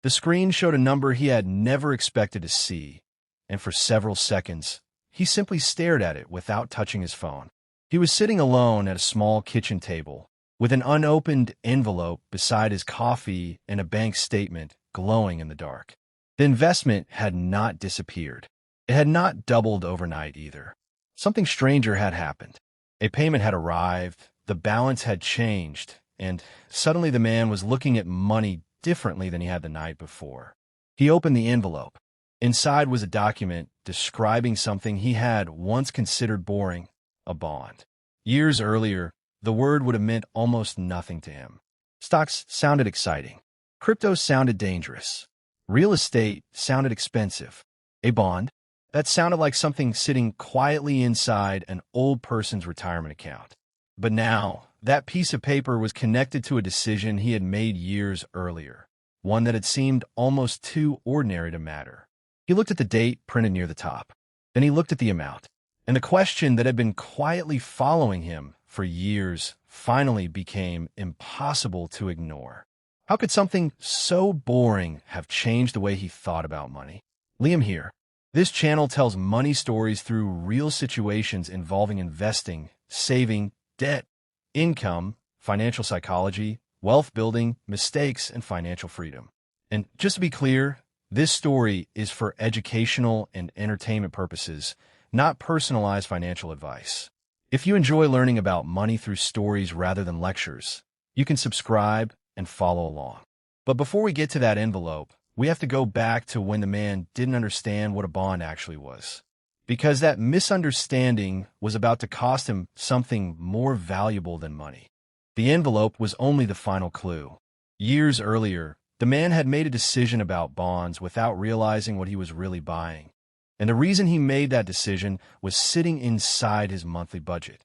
The screen showed a number he had never expected to see, and for several seconds, he simply stared at it without touching his phone. He was sitting alone at a small kitchen table, with an unopened envelope beside his coffee and a bank statement glowing in the dark. The investment had not disappeared. It had not doubled overnight either. Something stranger had happened. A payment had arrived, the balance had changed, and suddenly the man was looking at money differently than he had the night before. He opened the envelope. Inside was a document describing something he had once considered boring, a bond. Years earlier, the word would have meant almost nothing to him. Stocks sounded exciting. Crypto sounded dangerous. Real estate sounded expensive. A bond? That sounded like something sitting quietly inside an old person's retirement account. But now, that piece of paper was connected to a decision he had made years earlier, one that had seemed almost too ordinary to matter. He looked at the date printed near the top. Then he looked at the amount. And the question that had been quietly following him for years finally became impossible to ignore. How could something so boring have changed the way he thought about money? Liam here. This channel tells money stories through real situations involving investing, saving, debt, income, financial psychology, wealth building, mistakes, and financial freedom. And just to be clear, this story is for educational and entertainment purposes, not personalized financial advice. If you enjoy learning about money through stories rather than lectures, you can subscribe and follow along. But before we get to that envelope, we have to go back to when the man didn't understand what a bond actually was. Because that misunderstanding was about to cost him something more valuable than money. The envelope was only the final clue. Years earlier, the man had made a decision about bonds without realizing what he was really buying. And the reason he made that decision was sitting inside his monthly budget.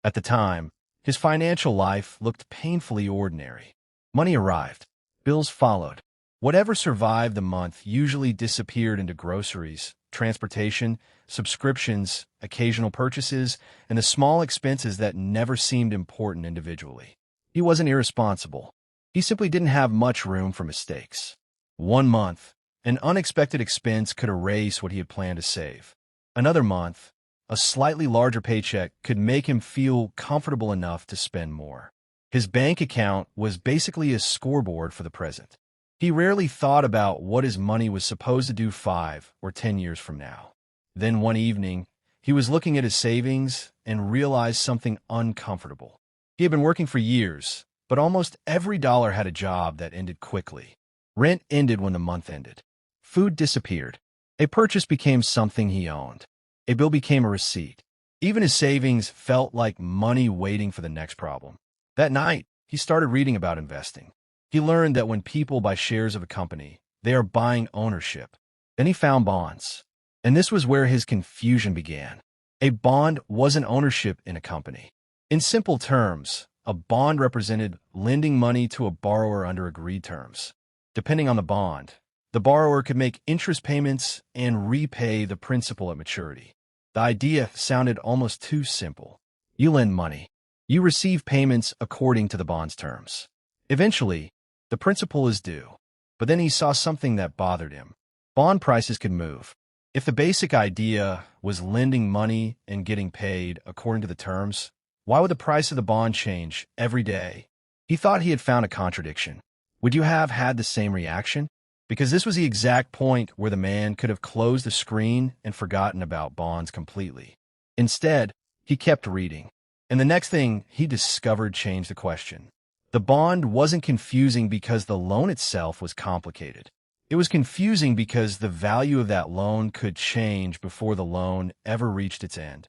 At the time, his financial life looked painfully ordinary. Money arrived. Bills followed. Whatever survived the month usually disappeared into groceries, transportation, subscriptions, occasional purchases, and the small expenses that never seemed important individually. He wasn't irresponsible. He simply didn't have much room for mistakes. One month, an unexpected expense could erase what he had planned to save. Another month, a slightly larger paycheck could make him feel comfortable enough to spend more. His bank account was basically a scoreboard for the present. He rarely thought about what his money was supposed to do 5 or 10 years from now. Then one evening, he was looking at his savings and realized something uncomfortable. He had been working for years, but almost every dollar had a job that ended quickly. Rent ended when the month ended. Food disappeared. A purchase became something he owned. A bill became a receipt. Even his savings felt like money waiting for the next problem. That night, he started reading about investing. He learned that when people buy shares of a company, they are buying ownership. Then he found bonds. And this was where his confusion began. A bond wasn't ownership in a company. In simple terms, a bond represented lending money to a borrower under agreed terms. Depending on the bond, the borrower could make interest payments and repay the principal at maturity. The idea sounded almost too simple. You lend money. You receive payments according to the bond's terms. Eventually, the principal is due. But then he saw something that bothered him. Bond prices could move. If the basic idea was lending money and getting paid according to the terms, why would the price of the bond change every day? He thought he had found a contradiction. Would you have had the same reaction? Because this was the exact point where the man could have closed the screen and forgotten about bonds completely. Instead, he kept reading. And the next thing he discovered changed the question. The bond wasn't confusing because the loan itself was complicated. It was confusing because the value of that loan could change before the loan ever reached its end.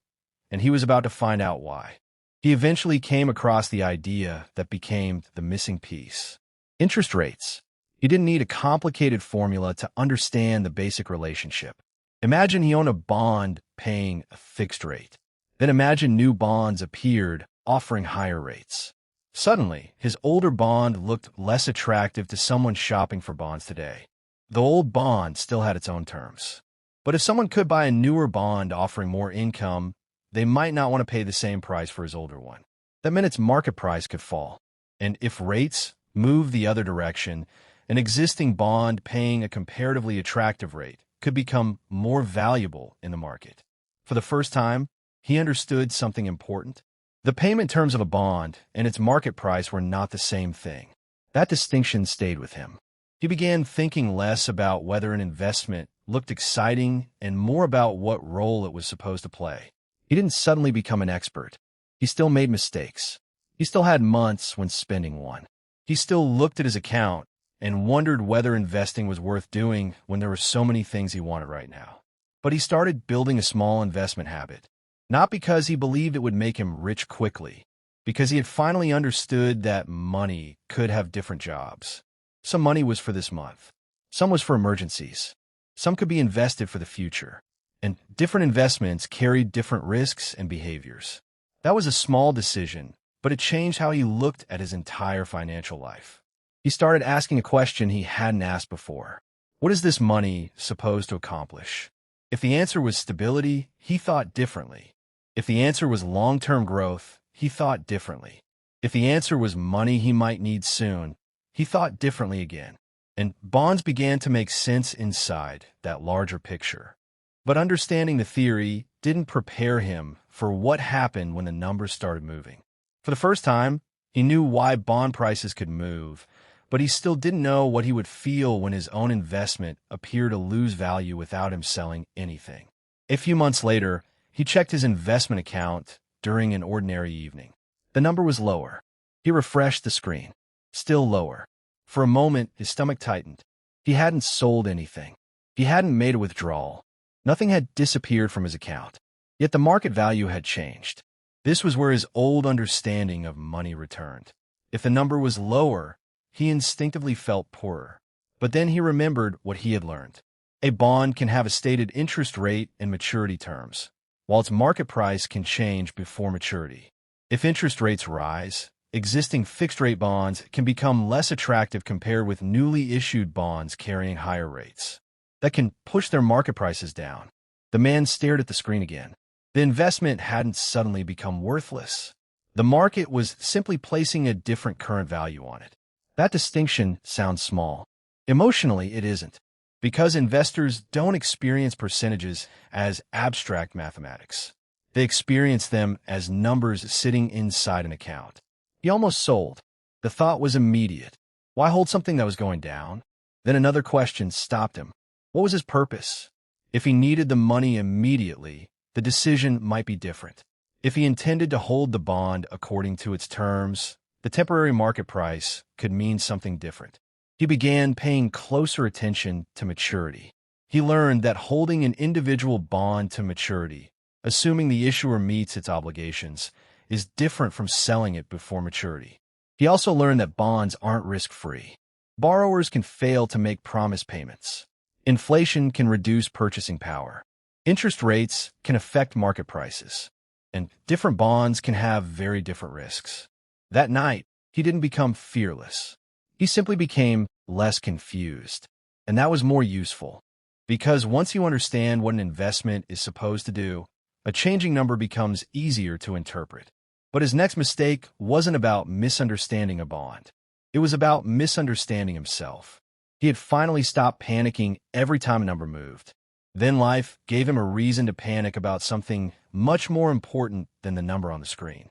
And he was about to find out why. He eventually came across the idea that became the missing piece. Interest rates. He didn't need a complicated formula to understand the basic relationship. Imagine he owned a bond paying a fixed rate. Then imagine new bonds appeared offering higher rates. Suddenly, his older bond looked less attractive to someone shopping for bonds today. The old bond still had its own terms. But if someone could buy a newer bond offering more income, they might not want to pay the same price for his older one. That meant its market price could fall. And if rates moved the other direction, An existing bond paying a comparatively attractive rate could become more valuable in the market. For the first time, he understood something important. The payment terms of a bond and its market price were not the same thing. That distinction stayed with him. He began thinking less about whether an investment looked exciting and more about what role it was supposed to play. He didn't suddenly become an expert. He still made mistakes. He still had months when spending one. He still looked at his account and wondered whether investing was worth doing when there were so many things he wanted right now. But he started building a small investment habit, not because he believed it would make him rich quickly, because he had finally understood that money could have different jobs. Some money was for this month. Some was for emergencies. Some could be invested for the future. And different investments carried different risks and behaviors. That was a small decision, but it changed how he looked at his entire financial life. He started asking a question he hadn't asked before. What is this money supposed to accomplish? If the answer was stability, he thought differently. If the answer was long-term growth, he thought differently. If the answer was money he might need soon, he thought differently again. And bonds began to make sense inside that larger picture. But understanding the theory didn't prepare him for what happened when the numbers started moving. For the first time, he knew why bond prices could move, but he still didn't know what he would feel when his own investment appeared to lose value without him selling anything. A few months later, he checked his investment account during an ordinary evening. The number was lower. He refreshed the screen. Still lower. For a moment, his stomach tightened. He hadn't sold anything. He hadn't made a withdrawal. Nothing had disappeared from his account. Yet the market value had changed. This was where his old understanding of money returned. If the number was lower, he instinctively felt poorer. But then he remembered what he had learned. A bond can have a stated interest rate and maturity terms, while its market price can change before maturity. If interest rates rise, existing fixed-rate bonds can become less attractive compared with newly issued bonds carrying higher rates. That can push their market prices down. The man stared at the screen again. The investment hadn't suddenly become worthless. The market was simply placing a different current value on it. That distinction sounds small. Emotionally, it isn't, because investors don't experience percentages as abstract mathematics. They experience them as numbers sitting inside an account. He almost sold. The thought was immediate. Why hold something that was going down? Then another question stopped him. What was his purpose? If he needed the money immediately, the decision might be different. If he intended to hold the bond according to its terms, the temporary market price could mean something different. He began paying closer attention to maturity. He learned that holding an individual bond to maturity, assuming the issuer meets its obligations, is different from selling it before maturity. He also learned that bonds aren't risk-free. Borrowers can fail to make promised payments. Inflation can reduce purchasing power. Interest rates can affect market prices. And different bonds can have very different risks. That night, he didn't become fearless. He simply became less confused. And that was more useful. Because once you understand what an investment is supposed to do, a changing number becomes easier to interpret. But his next mistake wasn't about misunderstanding a bond. It was about misunderstanding himself. He had finally stopped panicking every time a number moved. Then life gave him a reason to panic about something much more important than the number on the screen.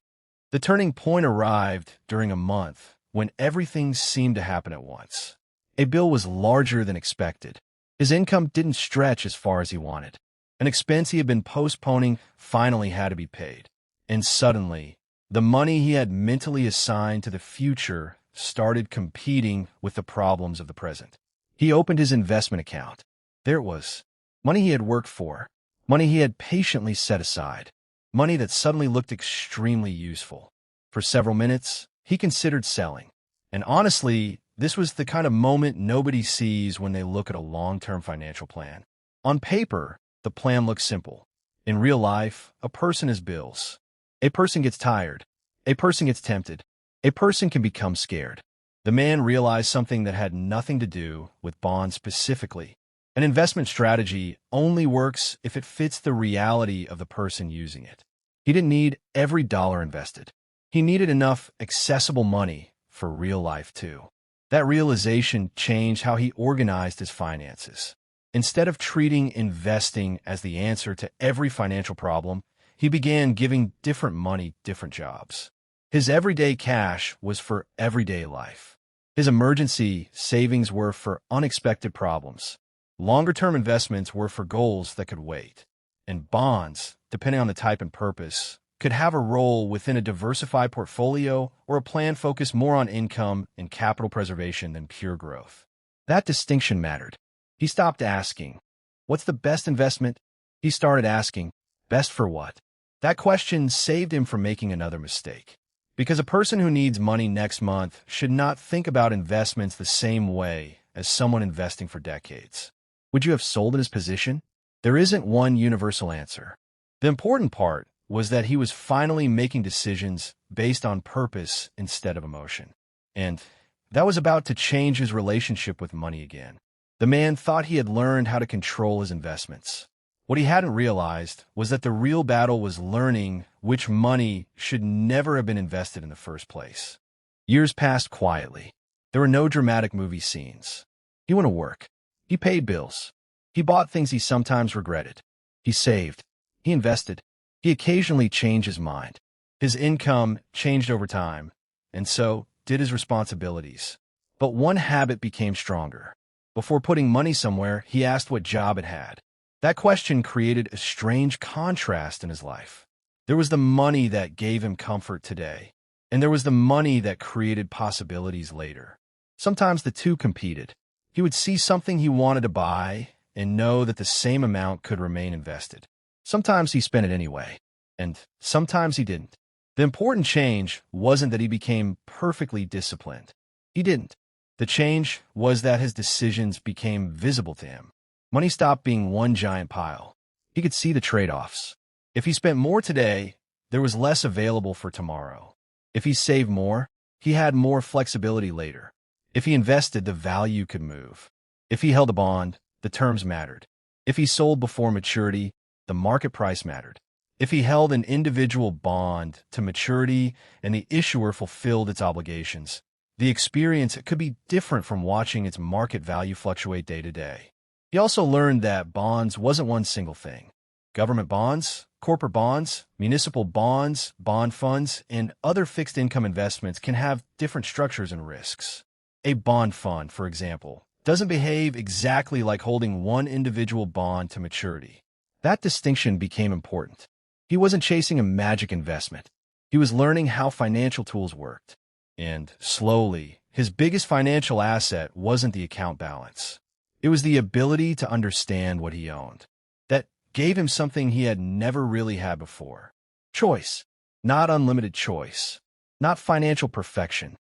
The turning point arrived during a month when everything seemed to happen at once. A bill was larger than expected. His income didn't stretch as far as he wanted. An expense he had been postponing finally had to be paid. And suddenly, the money he had mentally assigned to the future started competing with the problems of the present. He opened his investment account. There it was. Money he had worked for. Money he had patiently set aside. Money that suddenly looked extremely useful. For several minutes, he considered selling. And honestly, this was the kind of moment nobody sees when they look at a long-term financial plan. On paper, the plan looks simple. In real life, a person has bills. A person gets tired. A person gets tempted. A person can become scared. The man realized something that had nothing to do with bonds specifically. An investment strategy only works if it fits the reality of the person using it. He didn't need every dollar invested. He needed enough accessible money for real life too. That realization changed how he organized his finances. Instead of treating investing as the answer to every financial problem, he began giving different money different jobs. His everyday cash was for everyday life. His emergency savings were for unexpected problems. Longer-term investments were for goals that could wait. And bonds, depending on the type and purpose, could have a role within a diversified portfolio or a plan focused more on income and capital preservation than pure growth. That distinction mattered. He stopped asking, "What's the best investment?" He started asking, "Best for what?" That question saved him from making another mistake. Because a person who needs money next month should not think about investments the same way as someone investing for decades. Would you have sold in his position? There isn't one universal answer. The important part was that he was finally making decisions based on purpose instead of emotion. And that was about to change his relationship with money again. The man thought he had learned how to control his investments. What he hadn't realized was that the real battle was learning which money should never have been invested in the first place. Years passed quietly. There were no dramatic movie scenes. He went to work. He paid bills. He bought things he sometimes regretted. He saved. He invested. He occasionally changed his mind. His income changed over time, and so did his responsibilities. But one habit became stronger. Before putting money somewhere, he asked what job it had. That question created a strange contrast in his life. There was the money that gave him comfort today, and there was the money that created possibilities later. Sometimes the two competed. He would see something he wanted to buy and know that the same amount could remain invested. Sometimes he spent it anyway, and sometimes he didn't. The important change wasn't that he became perfectly disciplined. He didn't. The change was that his decisions became visible to him. Money stopped being one giant pile. He could see the trade-offs. If he spent more today, there was less available for tomorrow. If he saved more, he had more flexibility later. If he invested, the value could move. If he held a bond, the terms mattered. If he sold before maturity, the market price mattered. If he held an individual bond to maturity and the issuer fulfilled its obligations, the experience could be different from watching its market value fluctuate day to day. He also learned that bonds wasn't one single thing. Government bonds, corporate bonds, municipal bonds, bond funds, and other fixed income investments can have different structures and risks. A bond fund, for example, doesn't behave exactly like holding one individual bond to maturity. That distinction became important. He wasn't chasing a magic investment. He was learning how financial tools worked. And slowly, his biggest financial asset wasn't the account balance. It was the ability to understand what he owned. That gave him something he had never really had before. Choice. Not unlimited choice. Not financial perfection.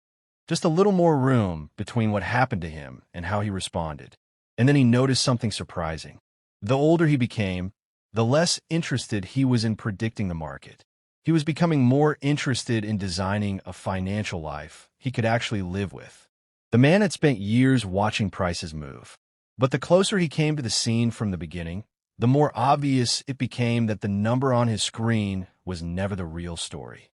Just a little more room between what happened to him and how he responded. And then he noticed something surprising. The older he became, the less interested he was in predicting the market. He was becoming more interested in designing a financial life he could actually live with. The man had spent years watching prices move. But the closer he came to the scene from the beginning, the more obvious it became that the number on his screen was never the real story.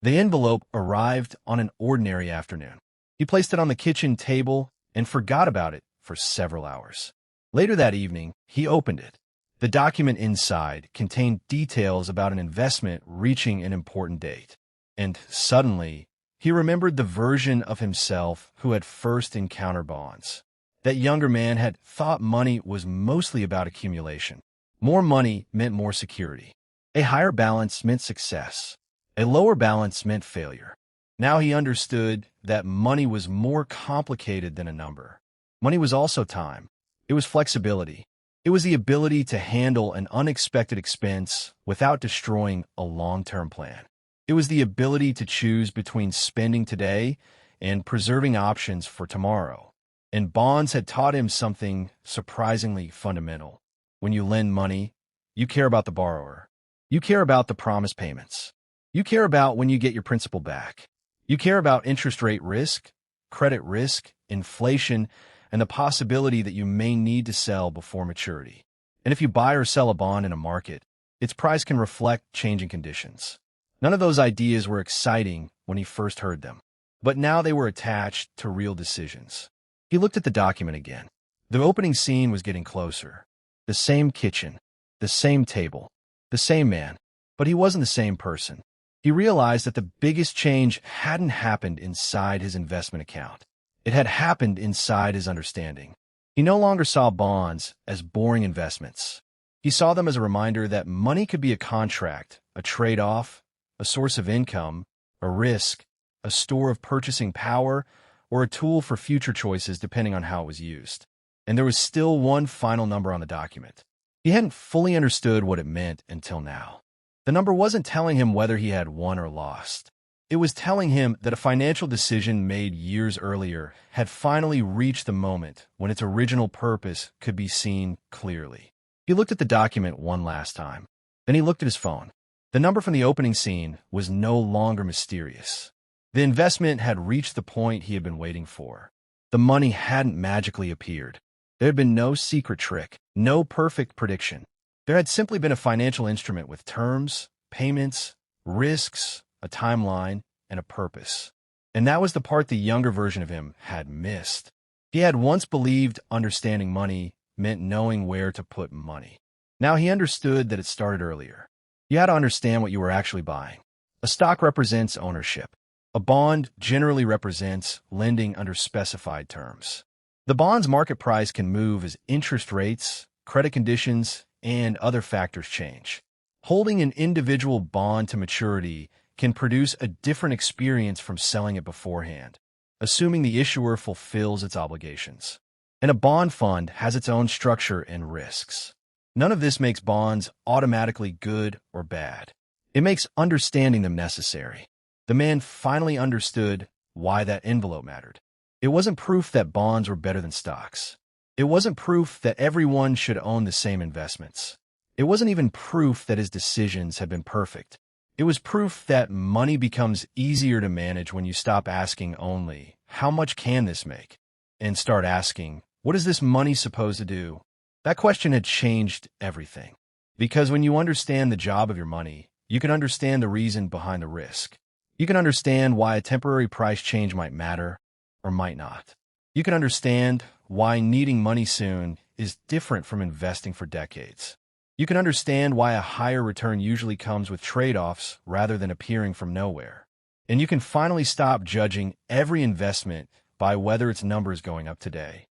The envelope arrived on an ordinary afternoon. He placed it on the kitchen table and forgot about it for several hours. Later that evening, he opened it. The document inside contained details about an investment reaching an important date. And suddenly, he remembered the version of himself who had first encountered bonds. That younger man had thought money was mostly about accumulation. More money meant more security. A higher balance meant success. A lower balance meant failure. Now he understood that money was more complicated than a number. Money was also time. It was flexibility. It was the ability to handle an unexpected expense without destroying a long-term plan. It was the ability to choose between spending today and preserving options for tomorrow. And bonds had taught him something surprisingly fundamental. When you lend money, you care about the borrower. You care about the promised payments. You care about when you get your principal back. You care about interest rate risk, credit risk, inflation, and the possibility that you may need to sell before maturity. And if you buy or sell a bond in a market, its price can reflect changing conditions. None of those ideas were exciting when he first heard them. but now they were attached to real decisions. He looked at the document again. The opening scene was getting closer. The same kitchen, the same table, the same man, but he wasn't the same person. He realized that the biggest change hadn't happened inside his investment account. It had happened inside his understanding. He no longer saw bonds as boring investments. He saw them as a reminder that money could be a contract, a trade-off, a source of income, a risk, a store of purchasing power, or a tool for future choices depending on how it was used. And there was still one final number on the document. He hadn't fully understood what it meant until now. The number wasn't telling him whether he had won or lost. It was telling him that a financial decision made years earlier had finally reached the moment when its original purpose could be seen clearly. He looked at the document one last time. Then he looked at his phone. The number from the opening scene was no longer mysterious. The investment had reached the point he had been waiting for. The money hadn't magically appeared. There had been no secret trick, no perfect prediction. There had simply been a financial instrument with terms, payments, risks, a timeline, and a purpose. And that was the part the younger version of him had missed. He had once believed understanding money meant knowing where to put money. Now he understood that it started earlier. You had to understand what you were actually buying. A stock represents ownership. A bond generally represents lending under specified terms. The bond's market price can move as interest rates, credit conditions, and other factors change. Holding an individual bond to maturity can produce a different experience from selling it beforehand, assuming the issuer fulfills its obligations. And a bond fund has its own structure and risks. None of this makes bonds automatically good or bad. It makes understanding them necessary. The man finally understood why that envelope mattered. It wasn't proof that bonds were better than stocks. It wasn't proof that everyone should own the same investments. It wasn't even proof that his decisions had been perfect. It was proof that money becomes easier to manage when you stop asking only, how much can this make? And start asking, what is this money supposed to do? That question had changed everything. Because when you understand the job of your money, you can understand the reason behind the risk. You can understand why a temporary price change might matter or might not. You can understand why needing money soon is different from investing for decades. You can understand why a higher return usually comes with trade-offs rather than appearing from nowhere. And you can finally stop judging every investment by whether its number is going up today.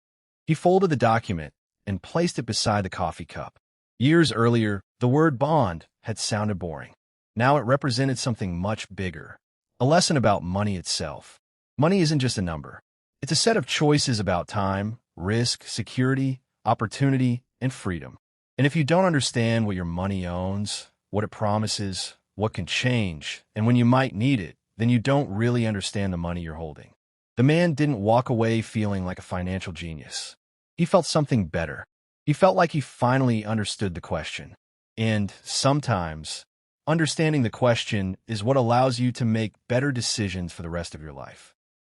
He folded the document and placed it beside the coffee cup. Years earlier, the word bond had sounded boring. Now it represented something much bigger. A lesson about money itself. Money isn't just a number. It's a set of choices about time, risk, security, opportunity, and freedom. And if you don't understand what your money owns, what it promises, what can change, and when you might need it, then you don't really understand the money you're holding. The man didn't walk away feeling like a financial genius. He felt something better. He felt like he finally understood the question. And sometimes, understanding the question is what allows you to make better decisions for the rest of your life.